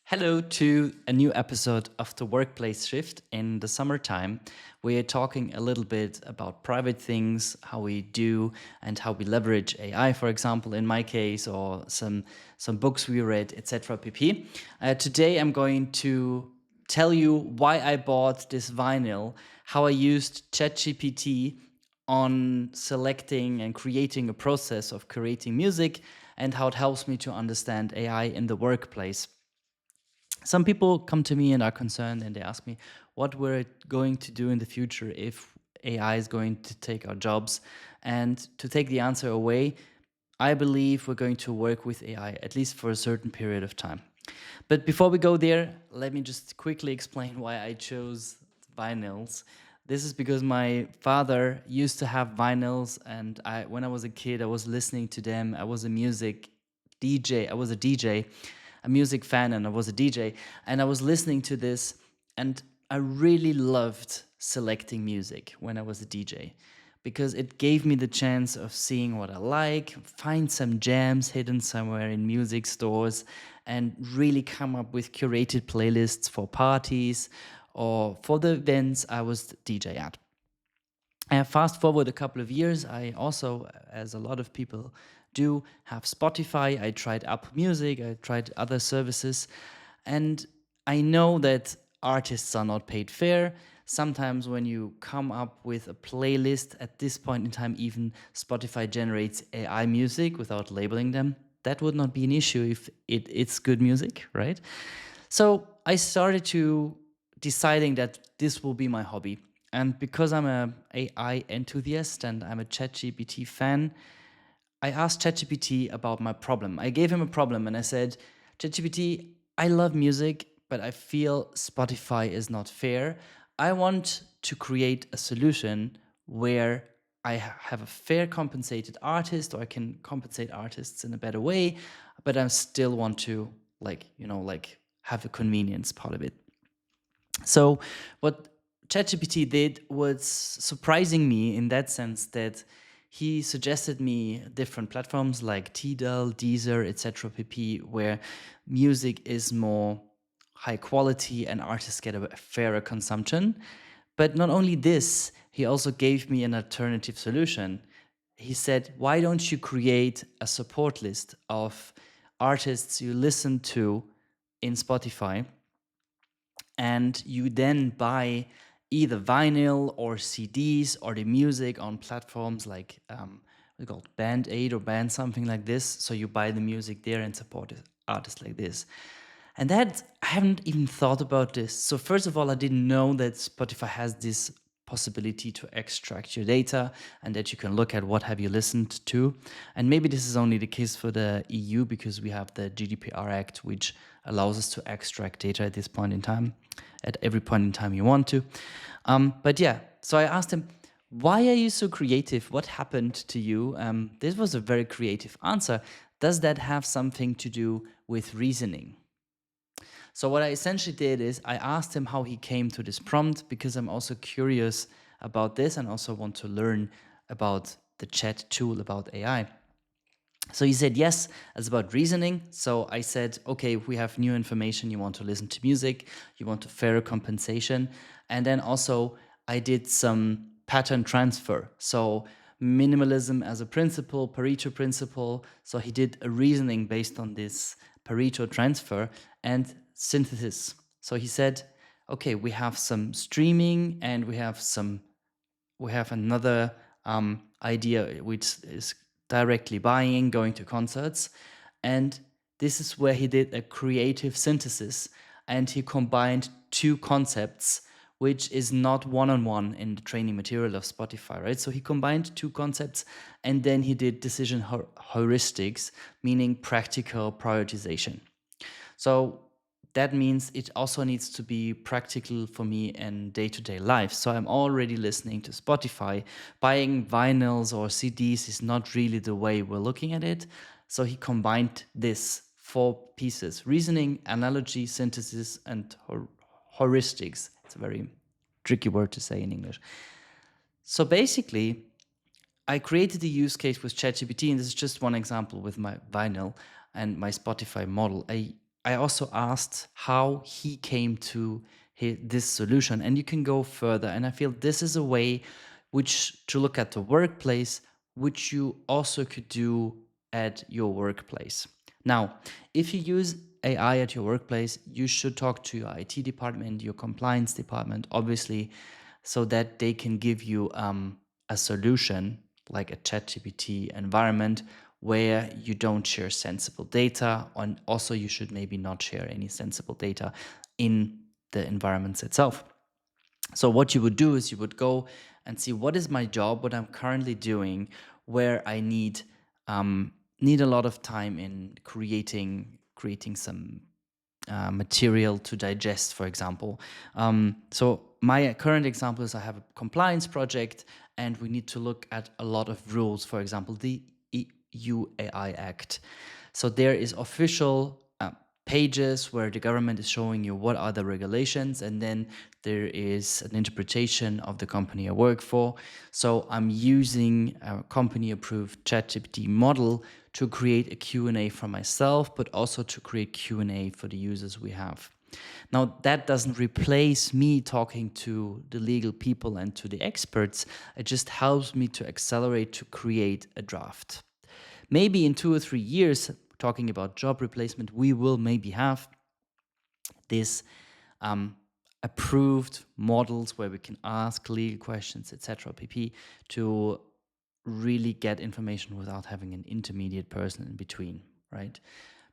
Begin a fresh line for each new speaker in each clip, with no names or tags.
Hello to a new episode of the Workplace Shift in the summertime. We're talking a little bit about private things, how we do and how we leverage AI, for example, in my case, or some books we read, etc. pp. Today I'm going to tell you why I bought this vinyl, how I used ChatGPT on selecting and creating a process of creating music, and how it helps me to understand AI in the workplace. Some people come to me and are concerned and they ask me what we're going to do in the future if AI is going to take our jobs. And to take the answer away, I believe we're going to work with AI at least for a certain period of time. But before we go there, let me just quickly explain why I chose vinyls. This is because my father used to have vinyls, and when I was a kid, I was listening to them. I was a music DJ. I was a DJ, a music fan, and I was a DJ. And I was listening to this, and I really loved selecting music when I was a DJ because it gave me the chance of seeing what I like, find some jams hidden somewhere in music stores, and really come up with curated playlists for parties or for the events I was DJ at. Fast forward a couple of years, I also, as a lot of people do, have Spotify. I tried Apple Music, I tried other services, and I know that artists are not paid fair. Sometimes, when you come up with a playlist at this point in time, even Spotify generates AI music without labeling them. That would not be an issue if it's good music, right? So I started to deciding that this will be my hobby. And because I'm a AI enthusiast and I'm a ChatGPT fan, I asked ChatGPT about my problem. I gave him a problem and I said, ChatGPT, I love music, but I feel Spotify is not fair. I want to create a solution where have a fair compensated artist, or I can compensate artists in a better way, but I still want to have a convenience part of it. So what ChatGPT did was surprising me in that sense that he suggested me different platforms like Tidal, Deezer, etc. pp, where music is more high quality and artists get a fairer consumption. But not only this, he also gave me an alternative solution. He said, why don't you create a support list of artists you listen to in Spotify, and you then buy either vinyl or CDs or the music on platforms like we call Band Aid or Band something like this. So you buy the music there and support artists like this. And that I haven't even thought about this. So first of all, I didn't know that Spotify has this possibility to extract your data and that you can look at what have you listened to. And maybe this is only the case for the EU because we have the GDPR Act, which allows us to extract data at this point in time, at every point in time you want to. But yeah, so I asked him, why are you so creative? What happened to you? This was a very creative answer. Does that have something to do with reasoning? So what I essentially did is I asked him how he came to this prompt, because I'm also curious about this and also want to learn about the chat tool, about AI. So he said, yes, it's about reasoning. So I said, okay, we have new information. You want to listen to music, you want a fairer compensation. And then also I did some pattern transfer. So minimalism as a principle, Pareto principle. So he did a reasoning based on this Pareto transfer and synthesis. So he said, okay, we have some streaming and we have another idea, which is directly buying, going to concerts. And this is where he did a creative synthesis and he combined two concepts, which is not one-on-one in the training material of Spotify, right? So he combined two concepts and then he did decision heuristics, meaning practical prioritization. So that means it also needs to be practical for me in day-to-day life. So I'm already listening to Spotify. Buying vinyls or CDs is not really the way we're looking at it. So he combined this four pieces: reasoning, analogy, synthesis, and heuristics. It's a very tricky word to say in English. So basically, I created a use case with ChatGPT, and this is just one example with my vinyl and my Spotify model. I also asked how he came to this solution, and you can go further. And I feel this is a way which to look at the workplace, which you also could do at your workplace. Now, if you use AI at your workplace, you should talk to your IT department, your compliance department, obviously, so that they can give you a solution like a ChatGPT environment where you don't share sensible data, and also you should maybe not share any sensible data in the environments itself. So what you would do is you would go and see what is my job, what I'm currently doing, where I need a lot of time in creating some material to digest, for example. So my current example is I have a compliance project, and we need to look at a lot of rules. For example, the EU AI Act. So there is official pages where the government is showing you what are the regulations, and then there is an interpretation of the company I work for. So I'm using a company approved ChatGPT model to create a Q&A for myself, but also to create Q&A for the users we have. Now, that doesn't replace me talking to the legal people and to the experts. It just helps me to accelerate to create a draft. Maybe in 2 or 3 years, talking about job replacement, we will maybe have this approved models where we can ask legal questions, etc., pp, to really get information without having an intermediate person in between, right?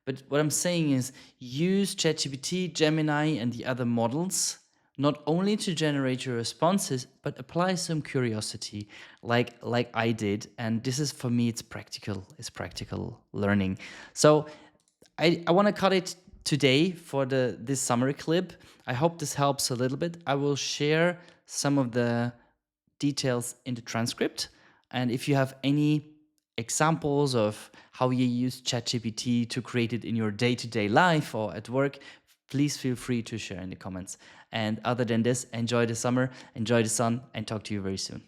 But what I'm saying is use ChatGPT, Gemini, and the other models not only to generate your responses, but apply some curiosity like I did. And this is for me, it's practical learning. So I want to cut it today for this summary clip. I hope this helps a little bit. I will share some of the details in the transcript. And if you have any examples of how you use ChatGPT to create it in your day-to-day life or at work, please feel free to share in the comments. And other than this, enjoy the summer, enjoy the sun, and talk to you very soon.